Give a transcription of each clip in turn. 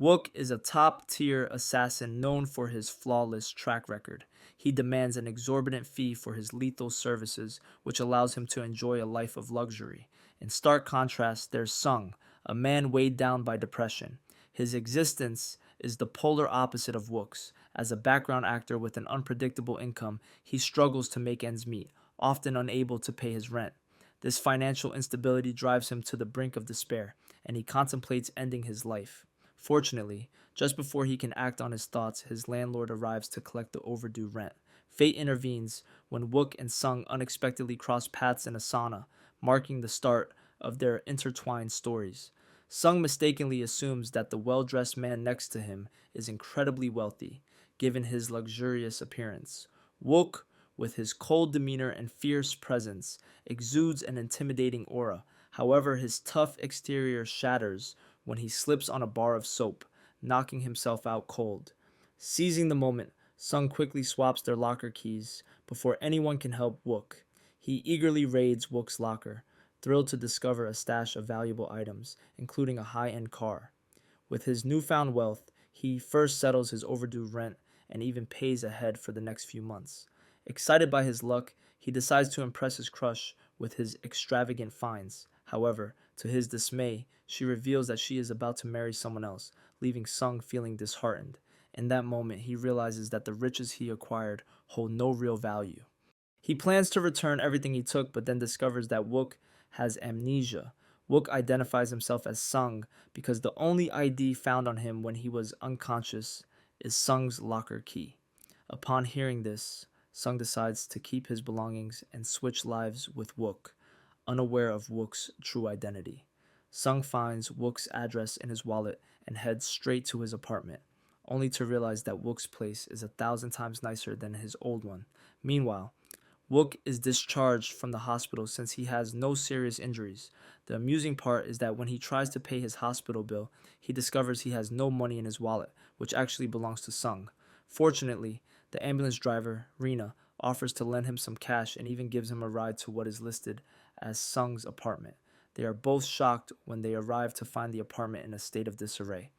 Wook is a top-tier assassin known for his flawless track record. He demands an exorbitant fee for his lethal services, which allows him to enjoy a life of luxury. In stark contrast, there's Sung, a man weighed down by depression. His existence is the polar opposite of Wook's. As a background actor with an unpredictable income, he struggles to make ends meet, often unable to pay his rent. This financial instability drives him to the brink of despair, and he contemplates ending his life. Fortunately, just before he can act on his thoughts, his landlord arrives to collect the overdue rent. Fate intervenes when Wook and Sung unexpectedly cross paths in a sauna, marking the start of their intertwined stories. Sung mistakenly assumes that the well dressed man next to him is incredibly wealthy, given his luxurious appearance. Wook, with his cold demeanor and fierce presence, exudes an intimidating aura. However, his tough exterior shatters when he slips on a bar of soap, knocking himself out cold. Seizing the moment, Sung quickly swaps their locker keys before anyone can help Wook. He eagerly raids Wook's locker, thrilled to discover a stash of valuable items, including a high-end car. With his newfound wealth, he first settles his overdue rent and even pays ahead for the next few months. Excited by his luck, he decides to impress his crush with his extravagant finds. However, to his dismay, she reveals that she is about to marry someone else, leaving Sung feeling disheartened. In that moment, he realizes that the riches he acquired hold no real value. He plans to return everything he took, but then discovers that Wook has amnesia. Wook identifies himself as Sung because the only ID found on him when he was unconscious is Sung's locker key. Upon hearing this, Sung decides to keep his belongings and switch lives with Wook, unaware of Wook's true identity. Sung finds Wook's address in his wallet and heads straight to his apartment, only to realize that Wook's place is 1,000 times nicer than his old one. Meanwhile, Wook is discharged from the hospital since he has no serious injuries. The amusing part is that when he tries to pay his hospital bill, he discovers he has no money in his wallet, which actually belongs to Sung. Fortunately, the ambulance driver, Rena, offers to lend him some cash and even gives him a ride to what is listed as Sung's apartment. They are both shocked when they arrive to find the apartment in a state of disarray.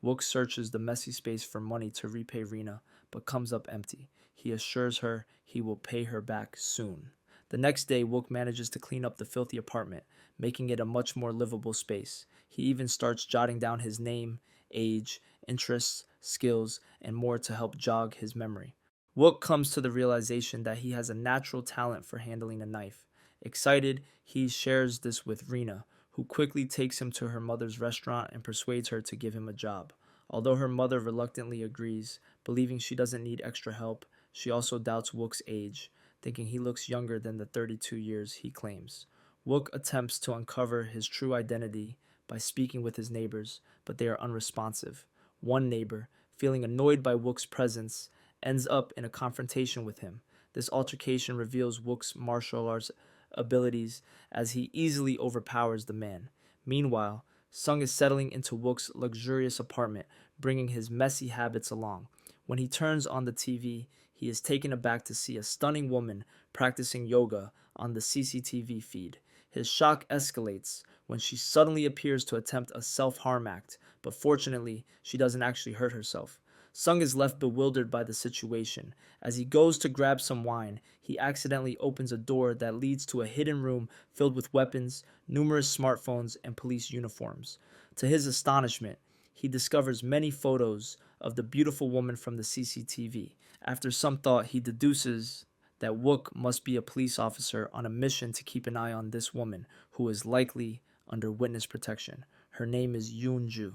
Wook searches the messy space for money to repay Rena, but comes up empty. He assures her he will pay her back soon. The next day, Wook manages to clean up the filthy apartment, making it a much more livable space. He even starts jotting down his name, age, interests, skills, and more to help jog his memory. Wook comes to the realization that he has a natural talent for handling a knife. Excited, he shares this with Rena, who quickly takes him to her mother's restaurant and persuades her to give him a job. Although her mother reluctantly agrees, believing she doesn't need extra help, she also doubts Wook's age, thinking he looks younger than the 32 years he claims. Wook attempts to uncover his true identity by speaking with his neighbors, but they are unresponsive. One neighbor, feeling annoyed by Wook's presence, ends up in a confrontation with him. This altercation reveals Wook's martial arts abilities as he easily overpowers the man. Meanwhile, Sung is settling into Wook's luxurious apartment, bringing his messy habits along. When he turns on the TV, he is taken aback to see a stunning woman practicing yoga on the CCTV feed. His shock escalates when she suddenly appears to attempt a self-harm act, but fortunately, she doesn't actually hurt herself. Sung is left bewildered by the situation. As he goes to grab some wine, he accidentally opens a door that leads to a hidden room filled with weapons, numerous smartphones, and police uniforms. To his astonishment, he discovers many photos of the beautiful woman from the CCTV. After some thought, he deduces that Wook must be a police officer on a mission to keep an eye on this woman, who is likely under witness protection. Her name is Yoonju.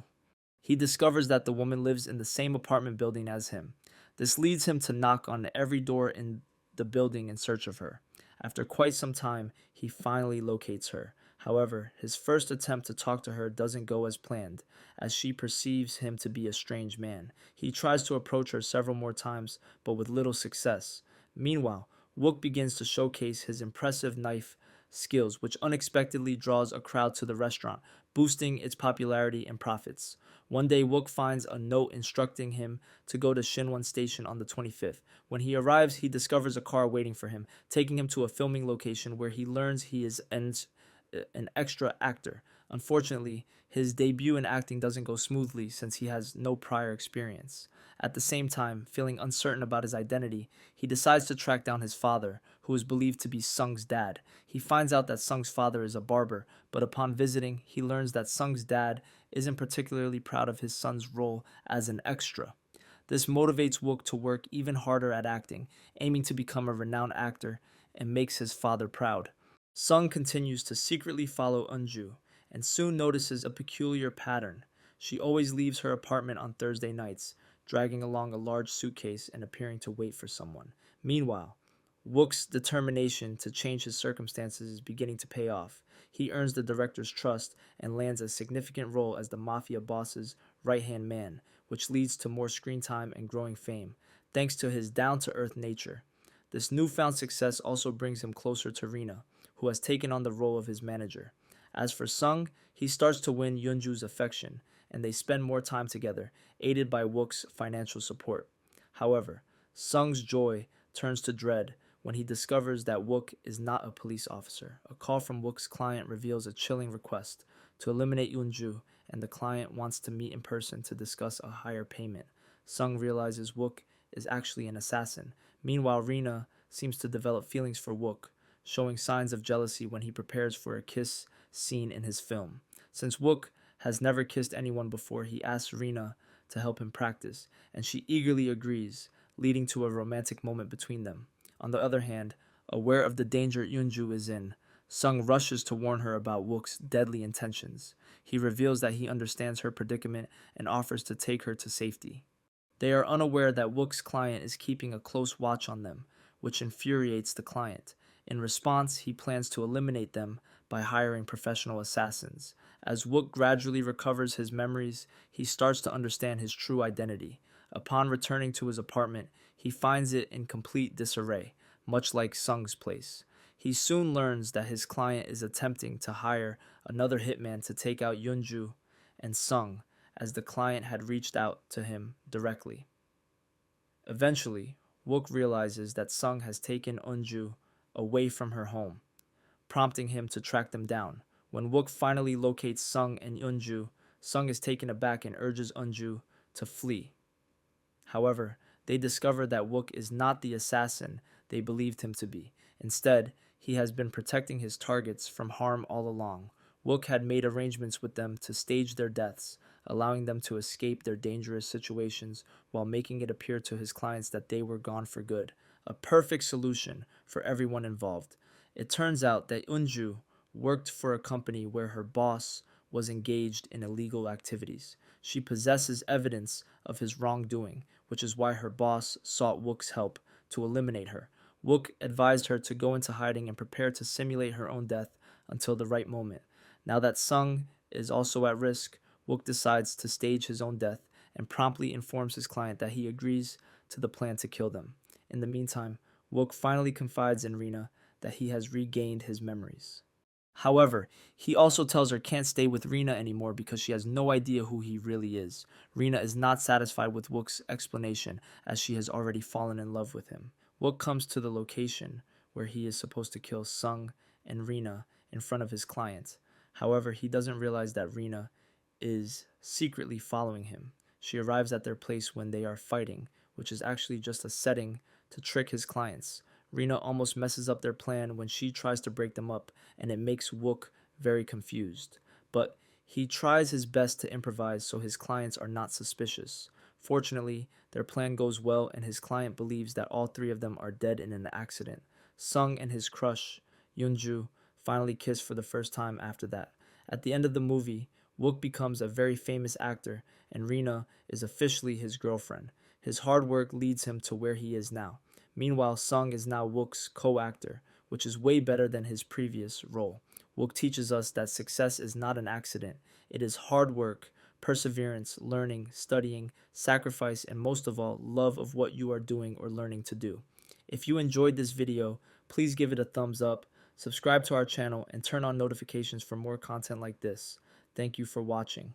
He discovers that the woman lives in the same apartment building as him. This leads him to knock on every door in the building in search of her. After quite some time, he finally locates her. However, his first attempt to talk to her doesn't go as planned, as she perceives him to be a strange man. He tries to approach her several more times, but with little success. Meanwhile, Wook begins to showcase his impressive knife skills, which unexpectedly draws a crowd to the restaurant, boosting its popularity and profits. One day, Wook finds a note instructing him to go to Shinwon Station on the 25th. When he arrives, he discovers a car waiting for him, taking him to a filming location where he learns he is an extra actor. Unfortunately, his debut in acting doesn't go smoothly since he has no prior experience. At the same time, feeling uncertain about his identity, he decides to track down his father, who is believed to be Sung's dad. He finds out that Sung's father is a barber, but upon visiting, he learns that Sung's dad isn't particularly proud of his son's role as an extra. This motivates Wook to work even harder at acting, aiming to become a renowned actor, and makes his father proud. Sung continues to secretly follow Unju, and soon notices a peculiar pattern. She always leaves her apartment on Thursday nights, dragging along a large suitcase and appearing to wait for someone. Meanwhile, Wook's determination to change his circumstances is beginning to pay off. He earns the director's trust and lands a significant role as the mafia boss's right-hand man, which leads to more screen time and growing fame, thanks to his down-to-earth nature. This newfound success also brings him closer to Rina, who has taken on the role of his manager. As for Sung, he starts to win Yunju's affection, and they spend more time together, aided by Wook's financial support. However, Sung's joy turns to dread when he discovers that Wook is not a police officer. A call from Wook's client reveals a chilling request to eliminate Yunju, and the client wants to meet in person to discuss a higher payment. Sung realizes Wook is actually an assassin. Meanwhile, Rina seems to develop feelings for Wook, showing signs of jealousy when he prepares for a kiss scene in his film. Since Wook has never kissed anyone before, he asks Rina to help him practice, and she eagerly agrees, leading to a romantic moment between them. On the other hand, aware of the danger Yunju is in, Sung rushes to warn her about Wook's deadly intentions. He reveals that he understands her predicament and offers to take her to safety. They are unaware that Wook's client is keeping a close watch on them, which infuriates the client. In response, he plans to eliminate them by hiring professional assassins. As Wook gradually recovers his memories, he starts to understand his true identity. Upon returning to his apartment, he finds it in complete disarray, much like Sung's place. He soon learns that his client is attempting to hire another hitman to take out Yunju and Sung, as the client had reached out to him directly. Eventually, Wook realizes that Sung has taken Unju away from her home, prompting him to track them down. When Wook finally locates Sung and Unju, Sung is taken aback and urges Unju to flee. However, they discover that Wook is not the assassin they believed him to be. Instead, he has been protecting his targets from harm all along. Wook had made arrangements with them to stage their deaths, allowing them to escape their dangerous situations while making it appear to his clients that they were gone for good. A perfect solution for everyone involved. It turns out that Unju worked for a company where her boss was engaged in illegal activities. She possesses evidence of his wrongdoing, which is why her boss sought Wook's help to eliminate her. Wook advised her to go into hiding and prepare to simulate her own death until the right moment. Now that Sung is also at risk, Wook decides to stage his own death and promptly informs his client that he agrees to the plan to kill them. In the meantime, Wook finally confides in Rina that he has regained his memories. However, he also tells her can't stay with Rina anymore because she has no idea who he really is. Rina is not satisfied with Wook's explanation as she has already fallen in love with him. Wook comes to the location where he is supposed to kill Sung and Rina in front of his client. However, he doesn't realize that Rina is secretly following him. She arrives at their place when they are fighting, which is actually just a setting to trick his clients. Rina almost messes up their plan when she tries to break them up, and it makes Wook very confused. But he tries his best to improvise so his clients are not suspicious. Fortunately, their plan goes well, and his client believes that all three of them are dead in an accident. Sung and his crush, Yunju, finally kiss for the first time after that. At the end of the movie, Wook becomes a very famous actor, and Rina is officially his girlfriend. His hard work leads him to where he is now. Meanwhile, Sung is now Wook's co-actor, which is way better than his previous role. Wook teaches us that success is not an accident. It is hard work, perseverance, learning, studying, sacrifice, and most of all, love of what you are doing or learning to do. If you enjoyed this video, please give it a thumbs up, subscribe to our channel, and turn on notifications for more content like this. Thank you for watching.